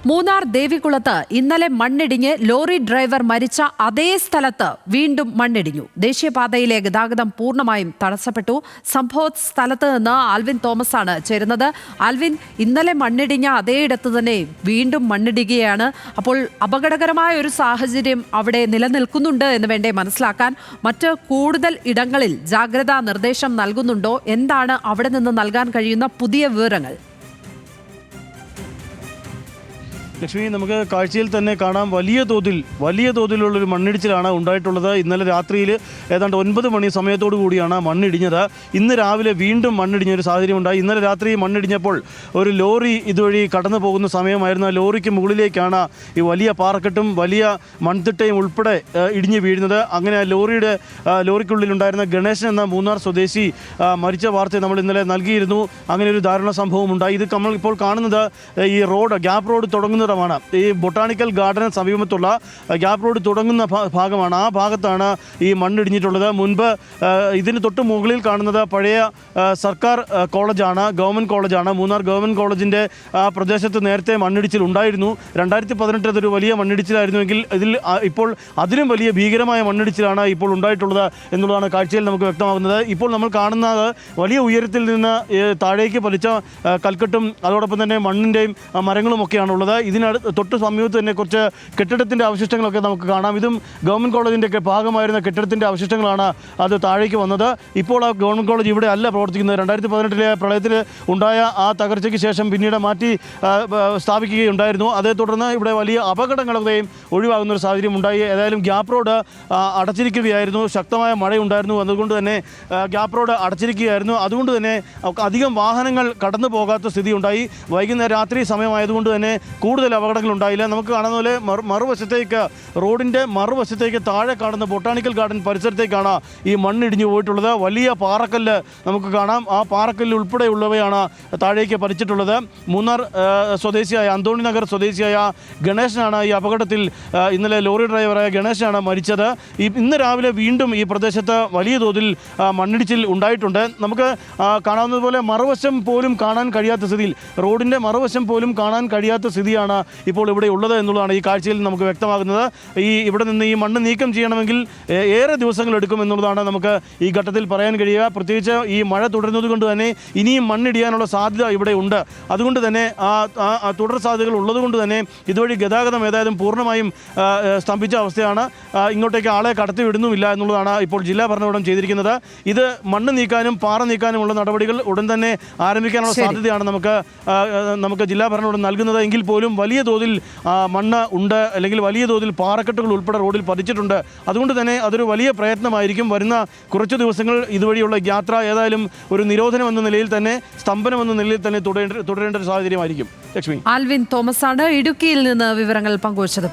മൂന്നാർ ദേവികുളത്ത് ഇന്നലെ മണ്ണിടിഞ്ഞ് lorry driver മരിച്ച അതേ സ്ഥലത്ത് വീണ്ടും മണ്ണിടിഞ്ഞു. ദേശീയപാതയിലെ ഗതാഗതം പൂർണ്ണമായും തടസ്സപ്പെട്ടു. സംഭവ സ്ഥലത്ത് നിന്ന് ആൽവിൻ തോമസ് ആണ് ചേരുന്നത്. ആൽവിൻ, ഇന്നലെ മണ്ണിടിഞ്ഞ അതേയിടത്ത് തന്നെ വീണ്ടും മണ്ണിടിക്കുകയാണ്. അപ്പോൾ അപകടകരമായ ഒരു സാഹചര്യം അവിടെ നിലനിൽക്കുന്നുണ്ട് എന്ന് വേണ്ടേ മനസ്സിലാക്കാൻ. മറ്റ് കൂടുതൽ ഇടങ്ങളിൽ ജാഗ്രതാ നിർദ്ദേശം നൽകുന്നുണ്ടോ? എന്താണ് അവിടെ നിന്ന് നൽകാൻ കഴിയുന്ന പുതിയ വിവരങ്ങൾ? ലക്ഷ്മി, നമുക്ക് കാഴ്ചയിൽ തന്നെ കാണാം വലിയ തോതിലുള്ളൊരു മണ്ണിടിച്ചിലാണ് ഉണ്ടായിട്ടുള്ളത്. ഇന്നലെ രാത്രിയിൽ ഏതാണ്ട് 9 മണി സമയത്തോടു കൂടിയാണ് മണ്ണിടിഞ്ഞത്. ഇന്ന് രാവിലെ വീണ്ടും മണ്ണിടിഞ്ഞ ഒരു സാഹചര്യം ഉണ്ടായി. ഇന്നലെ രാത്രി മണ്ണിടിഞ്ഞപ്പോൾ ഒരു ലോറി ഇതുവഴി കടന്നു പോകുന്ന സമയമായിരുന്നു. ആ ലോറിക്ക് മുകളിലേക്കാണ് ഈ വലിയ പാറക്കെട്ടും വലിയ മൺതിട്ടയും ഉൾപ്പെടെ ഇടിഞ്ഞ് വീഴുന്നത്. അങ്ങനെ ലോറിക്കുള്ളിലുണ്ടായിരുന്ന ഗണേശൻ എന്ന മൂന്നാർ സ്വദേശി മരിച്ച വാർത്ത നമ്മൾ ഇന്നലെ നൽകിയിരുന്നു. അങ്ങനെ ഒരു ദാരുണ സംഭവം ഉണ്ടായി. ഇത് നമ്മൾ ഇപ്പോൾ കാണുന്നത് ഈ ഗ്യാപ്പ് റോഡ് തുടങ്ങുന്ന ഈ ബൊട്ടാണിക്കൽ ഗാർഡന് സമീപത്തുള്ള ഗ്യാപ്പ് റോഡ് തുടങ്ങുന്ന ഭാഗമാണ്. ആ ഭാഗത്താണ് ഈ മണ്ണിടിഞ്ഞിട്ടുള്ളത്. മുൻപ് ഇതിന് തൊട്ട് മുകളിൽ കാണുന്നത് പഴയ സർക്കാർ കോളേജാണ്, ഗവൺമെൻറ് കോളേജാണ്. മൂന്നാർ ഗവൺമെൻറ് കോളേജിൻ്റെ ആ പ്രദേശത്ത് നേരത്തെ മണ്ണിടിച്ചിൽ ഉണ്ടായിരുന്നു. 2018 അതൊരു വലിയ മണ്ണിടിച്ചിലായിരുന്നുവെങ്കിൽ ഇപ്പോൾ അതിലും വലിയ ഭീകരമായ മണ്ണിടിച്ചിലാണ് ഇപ്പോൾ ഉണ്ടായിട്ടുള്ളത് എന്നുള്ളതാണ് കാഴ്ചയിൽ നമുക്ക് വ്യക്തമാകുന്നത്. ഇപ്പോൾ നമ്മൾ കാണുന്നത് വലിയ ഉയരത്തിൽ നിന്ന് താഴേക്ക് പതിച്ച കൽക്കെട്ടും അതോടൊപ്പം തന്നെ മണ്ണിൻ്റെയും മരങ്ങളും ഒക്കെയാണുള്ളത്. തൊട്ട് സമീപത്ത് തന്നെ കുറച്ച് കെട്ടിടത്തിൻ്റെ അവശിഷ്ടങ്ങളൊക്കെ നമുക്ക് കാണാം. ഇതും ഗവൺമെൻറ് കോളേജിൻ്റെയൊക്കെ ഭാഗമായിരുന്ന കെട്ടിടത്തിൻ്റെ അവശിഷ്ടങ്ങളാണ് അത് താഴേക്ക് വന്നത്. ഇപ്പോൾ ആ ഗവൺമെൻറ് കോളേജ് ഇവിടെ അല്ല പ്രവർത്തിക്കുന്നത്. 2018 പ്രളയത്തിൽ ഉണ്ടായ ആ തകർച്ചയ്ക്ക് ശേഷം പിന്നീട് മാറ്റി സ്ഥാപിക്കുകയുണ്ടായിരുന്നു. അതേ തുടർന്ന് ഇവിടെ വലിയ അപകടങ്ങളൊക്കെയും ഒഴിവാകുന്ന ഒരു സാഹചര്യം ഉണ്ടായി. ഏതായാലും ഗ്യാപ്പ് റോഡ് അടച്ചിരിക്കുകയായിരുന്നു. ശക്തമായ മഴയുണ്ടായിരുന്നു. അതുകൊണ്ട് തന്നെ ഗ്യാപ്പ് റോഡ് അടച്ചിരിക്കുകയായിരുന്നു. അതുകൊണ്ട് തന്നെ അധികം വാഹനങ്ങൾ കടന്നു പോകാത്ത സ്ഥിതി ഉണ്ടായി. വൈകുന്നേരം രാത്രി സമയമായതുകൊണ്ട് തന്നെ കൂടുതൽ അപകടങ്ങൾ ഉണ്ടായില്ല. നമുക്ക് കാണുന്ന പോലെ റോഡിൻ്റെ മറുവശത്തേക്ക് താഴെ കാണുന്ന ബൊട്ടാണിക്കൽ ഗാർഡൻ പരിസരത്തേക്കാണ് ഈ മണ്ണിടിഞ്ഞു പോയിട്ടുള്ളത്. വലിയ പാറക്കല്ല് നമുക്ക് കാണാം. ആ പാറക്കല്ല് ഉൾപ്പെടെയുള്ളവയാണ് താഴേക്ക് പതിച്ചിട്ടുള്ളത്. മൂന്നാർ സ്വദേശിയായ അന്തോണി നഗർ സ്വദേശിയായ ഗണേശനാണ് ഈ അപകടത്തിൽ ഇന്നലെ ലോറി ഡ്രൈവറായ ഗണേശനാണ് മരിച്ചത്. ഇന്ന് രാവിലെ വീണ്ടും ഈ പ്രദേശത്ത് വലിയ തോതിൽ മണ്ണിടിച്ചിൽ ഉണ്ടായിട്ടുണ്ട്. നമുക്ക് കാണാവുന്നതുപോലെ മറുവശം പോലും കാണാൻ കഴിയാത്ത സ്ഥിതിയിൽ, റോഡിൻ്റെ മറുവശം പോലും കാണാൻ കഴിയാത്ത സ്ഥിതിയാണ് ഇപ്പോൾ ഇവിടെ ഉള്ളത് എന്നുള്ളതാണ് ഈ കാഴ്ചയിൽ നമുക്ക് വ്യക്തമാകുന്നത്. ഇവിടെ നിന്ന് ഈ മണ്ണ് നീക്കം ചെയ്യണമെങ്കിൽ ഏറെ ദിവസങ്ങൾ എടുക്കും എന്നുള്ളതാണ് നമുക്ക് ഈ ഘട്ടത്തിൽ പറയാൻ കഴിയുക. പ്രത്യേകിച്ച് ഈ മഴ തുടരുന്നത് കൊണ്ട് തന്നെ ഇനിയും മണ്ണിടിയാനുള്ള സാധ്യത ഇവിടെ ഉണ്ട്. അതുകൊണ്ട് തന്നെ ആ തുടർ സാധ്യതകൾ ഉള്ളതുകൊണ്ട് തന്നെ ഇതുവഴി ഗതാഗതം ഏതായാലും പൂർണ്ണമായും സ്തംഭിച്ച അവസ്ഥയാണ്. ഇങ്ങോട്ടേക്ക് ആളെ കടത്തി വിടുന്നുമില്ല എന്നുള്ളതാണ് ഇപ്പോൾ ജില്ലാ ഭരണകൂടം ചെയ്തിരിക്കുന്നത്. ഇത് മണ്ണ് നീക്കാനും പാറ നീക്കാനുമുള്ള നടപടികൾ ഉടൻ തന്നെ ആരംഭിക്കാനുള്ള സാധ്യതയാണ് നമുക്ക് ജില്ലാ ഭരണകൂടം നൽകുന്നത്. എങ്കിൽ പോലും വലിയ തോതിൽ മണ്ണ് ഉണ്ട്, അല്ലെങ്കിൽ വലിയ തോതിൽ പാറക്കെട്ടുകൾ ഉൾപ്പെടെ റോഡിൽ പതിച്ചിട്ടുണ്ട്. അതുകൊണ്ട് തന്നെ അതൊരു വലിയ പ്രയത്നമായിരിക്കും. വരുന്ന കുറച്ച് ദിവസങ്ങൾ ഇതുവഴിയുള്ള യാത്ര ഏതായാലും ഒരു നിരോധനം എന്ന നിലയിൽ തന്നെ, സ്തംഭനം എന്ന നിലയിൽ തന്നെ തുടരേണ്ട ഒരു സാഹചര്യമായിരിക്കും. ലക്ഷ്മി, ആൽവിൻ തോമസ് ആണ് ഇടുക്കിയിൽ നിന്ന് വിവരങ്ങൾ പങ്കുവച്ചത്.